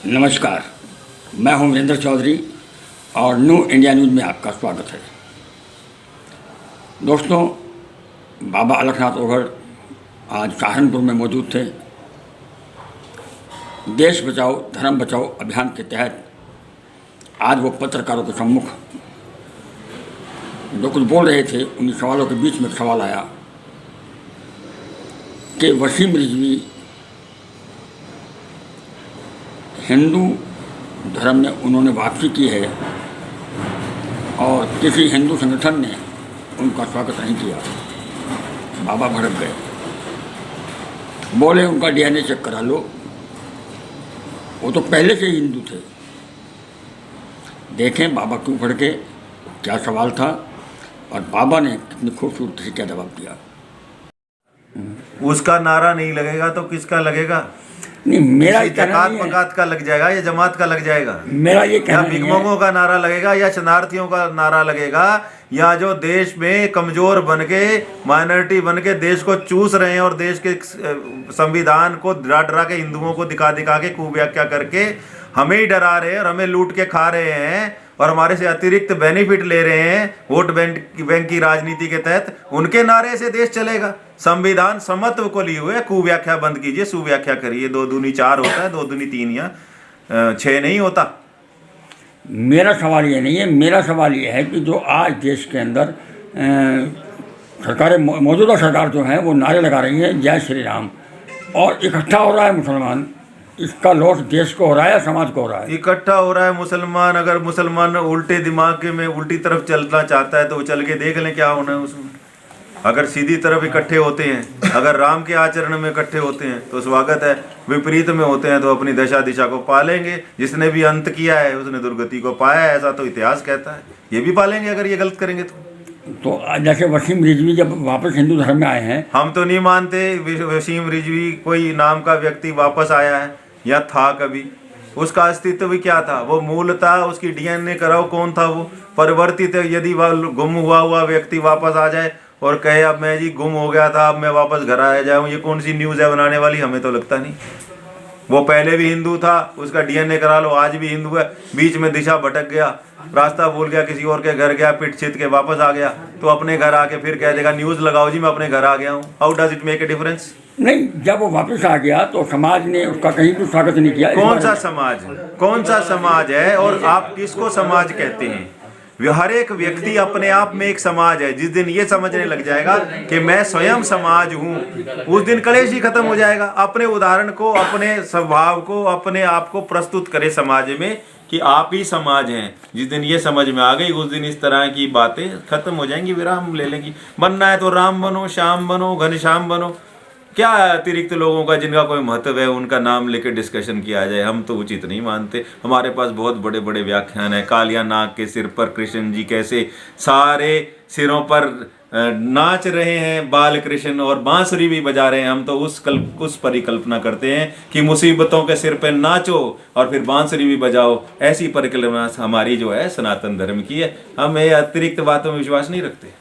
नमस्कार, मैं हूं वीरेंद्र चौधरी और न्यू इंडिया न्यूज़ में आपका स्वागत है। दोस्तों, बाबा अलखनाथ ओगड़ आज सहारनपुर में मौजूद थे। देश बचाओ धर्म बचाओ अभियान के तहत आज वो पत्रकारों के सम्मुख जो कुछ बोल रहे थे, उन सवालों के बीच में सवाल आया कि वसीम रिजवी हिंदू धर्म में उन्होंने वापसी की है और किसी हिंदू संगठन ने उनका स्वागत नहीं किया। बाबा भड़क गए, बोले उनका डीएनए चेक करा लो, वो तो पहले से ही हिंदू थे। देखें बाबा क्यों भड़के, क्या सवाल था और बाबा ने कितनी खूबसूरती से क्या जवाब दिया। उसका नारा नहीं लगेगा तो किसका लगेगा? नहीं, मेरा जकात मकात का लग जाएगा या जमात का लग जाएगा? मेरा ये कहना या भिगमंगों का नारा लगेगा या शरणार्थियों का नारा लगेगा, या जो देश में कमजोर बन के माइनॉरिटी बन के देश को चूस रहे हैं और देश के संविधान को डरा डरा के हिंदुओं को दिखा दिखा के कुव्याख्या करके हमें ही डरा रहे हैं और हमें लूट के खा रहे हैं और हमारे से अतिरिक्त बेनिफिट ले रहे हैं वोट बैंक की राजनीति के तहत, उनके नारे से देश चलेगा? संविधान समत्व को लिए हुए कुव्याख्या बंद कीजिए, सुव्याख्या करिए। 2 दूनी 4 होता है, 2 दूनी 3 या 6 नहीं होता। मेरा सवाल ये नहीं है, मेरा सवाल ये है कि जो आज देश के अंदर सरकारें, मौजूदा सरकार जो है वो नारे लगा रही है जय श्री राम, और इकट्ठा हो रहा है मुसलमान, इसका लॉस देश को हो रहा है या समाज को हो रहा है? इकट्ठा हो रहा है मुसलमान। अगर मुसलमान उल्टे दिमाग में उल्टी तरफ चलना चाहता है तो वो चल के देख लें क्या होना है उसमें। अगर सीधी तरफ इकट्ठे होते हैं, अगर राम के आचरण में इकट्ठे होते हैं तो स्वागत है, विपरीत में होते हैं तो अपनी दशा दिशा को पालेंगे। जिसने भी अंत किया है उसने दुर्गति को पाया है, ऐसा तो इतिहास कहता है। ये भी पालेंगे अगर ये गलत करेंगे तो जैसे वसीम रिजवी जब वापस हिंदू धर्म में आए हैं, हम तो नहीं मानते वसीम रिजवी कोई नाम का व्यक्ति वापस आया है या था कभी। उसका अस्तित्व भी क्या था? वो मूलतः उसकी डीएनए कराओ कौन था वो परिवर्तित। यदि वह गुम हुआ व्यक्ति वापस आ जाए और कहे अब मैं जी गुम हो गया था, अब मैं वापस घर आ जाऊँ, ये कौन सी न्यूज़ है बनाने वाली? हमें तो लगता नहीं। वो पहले भी हिंदू था, उसका डीएनए करा लो, आज भी हिंदू है। बीच में दिशा भटक गया, रास्ता भूल गया, किसी और के घर गया, पिट छित के वापस आ गया, तो अपने घर आके फिर कह देगा न्यूज़ लगाओ जी मैं अपने घर आ गया हूँ। How does it make a difference? नहीं, जब वो वापस आ गया तो समाज ने उसका कहीं भी स्वागत नहीं किया। कौन सा समाज? कौन सा समाज है और आप किसको समाज कहते हैं? हर एक व्यक्ति अपने आप में एक समाज है। जिस दिन ये समझने लग जाएगा कि मैं स्वयं समाज हूँ, उस दिन कलेश ही खत्म हो जाएगा। अपने उदाहरण को, अपने स्वभाव को, अपने आप को प्रस्तुत करे समाज में कि आप ही समाज हैं। जिस दिन ये समझ में आ गई उस दिन इस तरह की बातें खत्म हो जाएंगी, विराम ले लेंगी। बनना है तो राम बनो, श्याम बनो, घनश्याम बनो। क्या अतिरिक्त लोगों का जिनका कोई महत्व है उनका नाम लेकर डिस्कशन किया जाए, हम तो उचित नहीं मानते। हमारे पास बहुत बड़े बड़े व्याख्यान है। कालिया नाग के सिर पर कृष्ण जी कैसे सारे सिरों पर नाच रहे हैं बाल कृष्ण, और बांसुरी भी बजा रहे हैं। हम तो उस परिकल्पना करते हैं कि मुसीबतों के सिर पर नाचो और फिर बांसुरी भी बजाओ। ऐसी परिकल्पना हमारी जो है सनातन धर्म की है। हम ये अतिरिक्त बातों में विश्वास नहीं रखते।